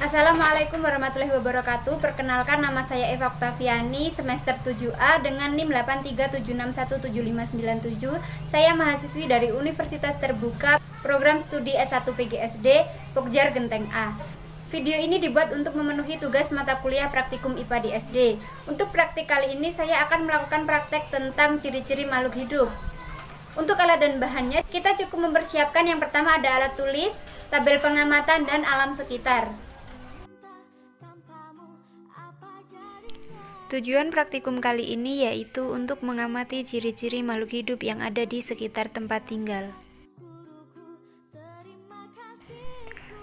Assalamualaikum warahmatullahi wabarakatuh. Perkenalkan, nama saya Eva Oktaviani, semester 7A dengan NIM 837617597. Saya mahasiswi dari Universitas Terbuka, program studi S1 PGSD, Pokjar Genteng A. Video ini dibuat untuk memenuhi tugas mata kuliah praktikum IPA di SD. Untuk praktik kali ini saya akan melakukan praktek tentang ciri-ciri makhluk hidup. Untuk alat dan bahannya, kita cukup mempersiapkan yang pertama ada alat tulis, tabel pengamatan, dan alam sekitar. Tujuan praktikum kali ini yaitu untuk mengamati ciri-ciri makhluk hidup yang ada di sekitar tempat tinggal.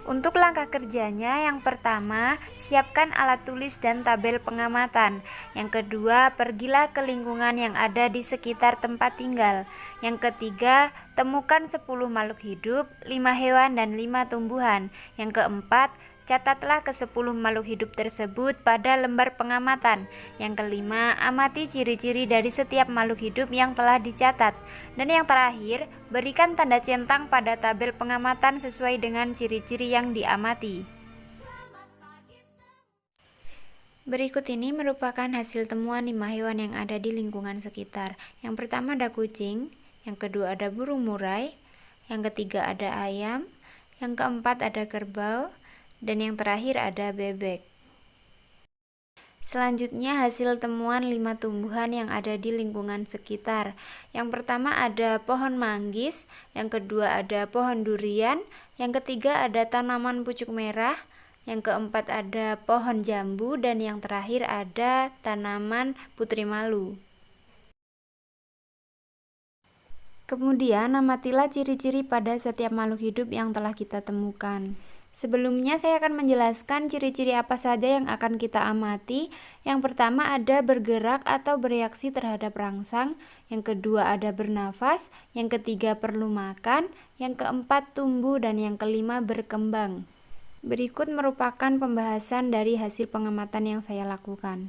Untuk langkah kerjanya, yang pertama, siapkan alat tulis dan tabel pengamatan. Yang kedua, pergilah ke lingkungan yang ada di sekitar tempat tinggal. Yang ketiga, temukan 10 makhluk hidup, 5 hewan dan 5 tumbuhan. Yang keempat, catatlah ke-10 makhluk hidup tersebut pada lembar pengamatan. Yang kelima, amati ciri-ciri dari setiap makhluk hidup yang telah dicatat. Dan yang terakhir, berikan tanda centang pada tabel pengamatan sesuai dengan ciri-ciri yang diamati. Berikut ini merupakan hasil temuan 5 hewan yang ada di lingkungan sekitar. Yang pertama ada kucing, yang kedua ada burung murai, yang ketiga ada ayam, yang keempat ada kerbau, dan yang terakhir ada bebek. Selanjutnya hasil temuan 5 tumbuhan yang ada di lingkungan sekitar. Yang pertama ada pohon manggis, yang kedua ada pohon durian, yang ketiga ada tanaman pucuk merah, yang keempat ada pohon jambu, dan yang terakhir ada tanaman putri malu. Kemudian amatilah ciri-ciri pada setiap makhluk hidup yang telah kita temukan. Sebelumnya saya akan menjelaskan ciri-ciri apa saja yang akan kita amati. Yang pertama ada bergerak atau bereaksi terhadap rangsang, yang kedua ada bernafas, yang ketiga perlu makan, yang keempat tumbuh, dan yang kelima berkembang. Berikut merupakan pembahasan dari hasil pengamatan yang saya lakukan.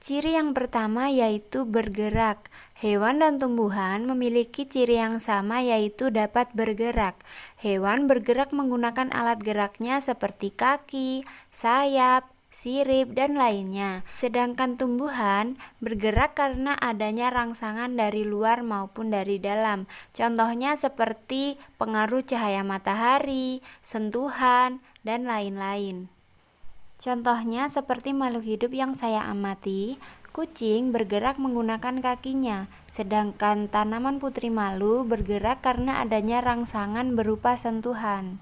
Ciri yang pertama yaitu bergerak. Hewan dan tumbuhan memiliki ciri yang sama yaitu dapat bergerak. Hewan bergerak menggunakan alat geraknya seperti kaki, sayap, sirip, dan lainnya. Sedangkan tumbuhan bergerak karena adanya rangsangan dari luar maupun dari dalam. Contohnya seperti pengaruh cahaya matahari, sentuhan, dan lain-lain. Contohnya seperti makhluk hidup yang saya amati, kucing bergerak menggunakan kakinya, sedangkan tanaman putri malu bergerak karena adanya rangsangan berupa sentuhan.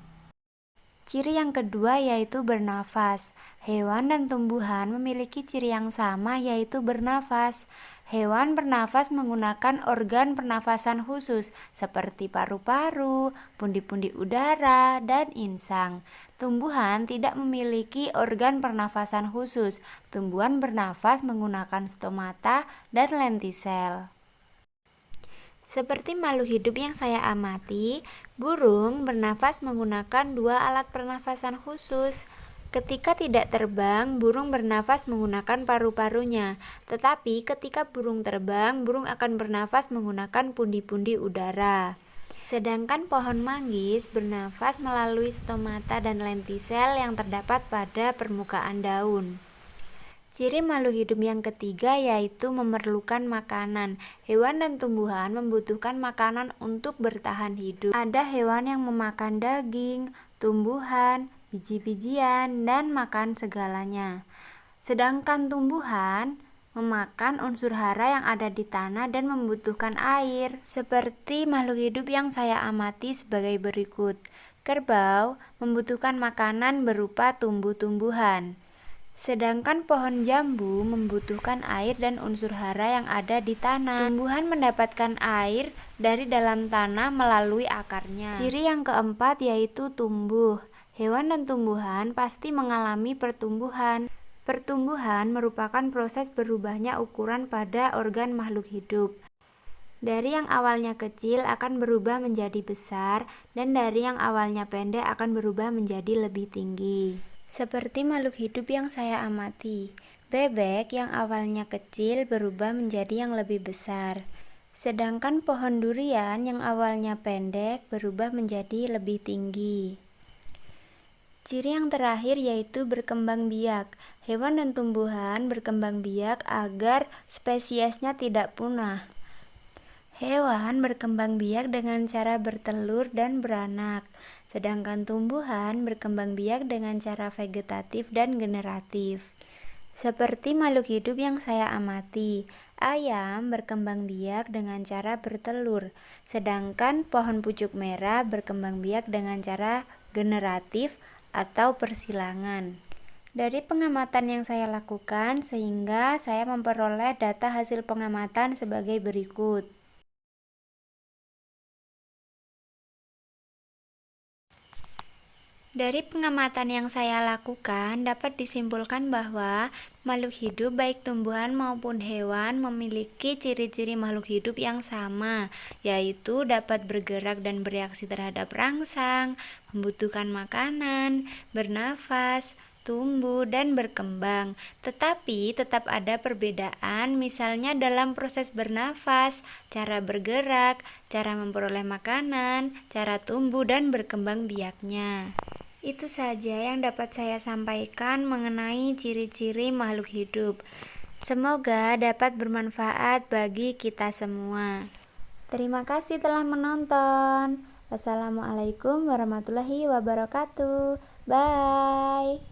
Ciri yang kedua yaitu bernafas. Hewan dan tumbuhan memiliki ciri yang sama yaitu bernafas. Hewan bernafas menggunakan organ pernafasan khusus seperti paru-paru, pundi-pundi udara, dan insang. Tumbuhan tidak memiliki organ pernafasan khusus. Tumbuhan bernafas menggunakan stomata dan lentisel. Seperti makhluk hidup yang saya amati, burung bernafas menggunakan 2 alat pernafasan khusus. Ketika tidak terbang, burung bernafas menggunakan paru-parunya. Tetapi ketika burung terbang, burung akan bernafas menggunakan pundi-pundi udara. Sedangkan pohon manggis bernafas melalui stomata dan lentisel yang terdapat pada permukaan daun. Ciri makhluk hidup yang ketiga yaitu memerlukan makanan. Hewan dan tumbuhan membutuhkan makanan untuk bertahan hidup. Ada hewan yang memakan daging, tumbuhan, biji-bijian, dan makan segalanya. Sedangkan tumbuhan memakan unsur hara yang ada di tanah dan membutuhkan air. Seperti makhluk hidup yang saya amati sebagai berikut. Kerbau membutuhkan makanan berupa tumbuh-tumbuhan. Sedangkan pohon jambu membutuhkan air dan unsur hara yang ada di tanah. Tumbuhan mendapatkan air dari dalam tanah melalui akarnya. Ciri yang keempat yaitu tumbuh. Hewan dan tumbuhan pasti mengalami pertumbuhan. Pertumbuhan merupakan proses berubahnya ukuran pada organ makhluk hidup. Dari yang awalnya kecil akan berubah menjadi besar, dan dari yang awalnya pendek akan berubah menjadi lebih tinggi. Seperti makhluk hidup yang saya amati, bebek yang awalnya kecil berubah menjadi yang lebih besar. Sedangkan pohon durian yang awalnya pendek berubah menjadi lebih tinggi. Ciri yang terakhir yaitu berkembang biak. Hewan dan tumbuhan berkembang biak agar spesiesnya tidak punah. Hewan berkembang biak dengan cara bertelur dan beranak, sedangkan tumbuhan berkembang biak dengan cara vegetatif dan generatif. Seperti makhluk hidup yang saya amati, ayam berkembang biak dengan cara bertelur, sedangkan pohon pucuk merah berkembang biak dengan cara generatif atau persilangan. Dari pengamatan yang saya lakukan, sehingga saya memperoleh data hasil pengamatan sebagai berikut. Dari pengamatan yang saya lakukan, dapat disimpulkan bahwa makhluk hidup baik tumbuhan maupun hewan memiliki ciri-ciri makhluk hidup yang sama, yaitu dapat bergerak dan bereaksi terhadap rangsang, membutuhkan makanan, bernafas, tumbuh, dan berkembang. Tetapi tetap ada perbedaan, misalnya dalam proses bernafas, cara bergerak, cara memperoleh makanan, cara tumbuh dan berkembang biaknya. Itu saja yang dapat saya sampaikan mengenai ciri-ciri makhluk hidup. Semoga dapat bermanfaat bagi kita semua. Terima kasih telah menonton. Wassalamualaikum warahmatullahi wabarakatuh. Bye.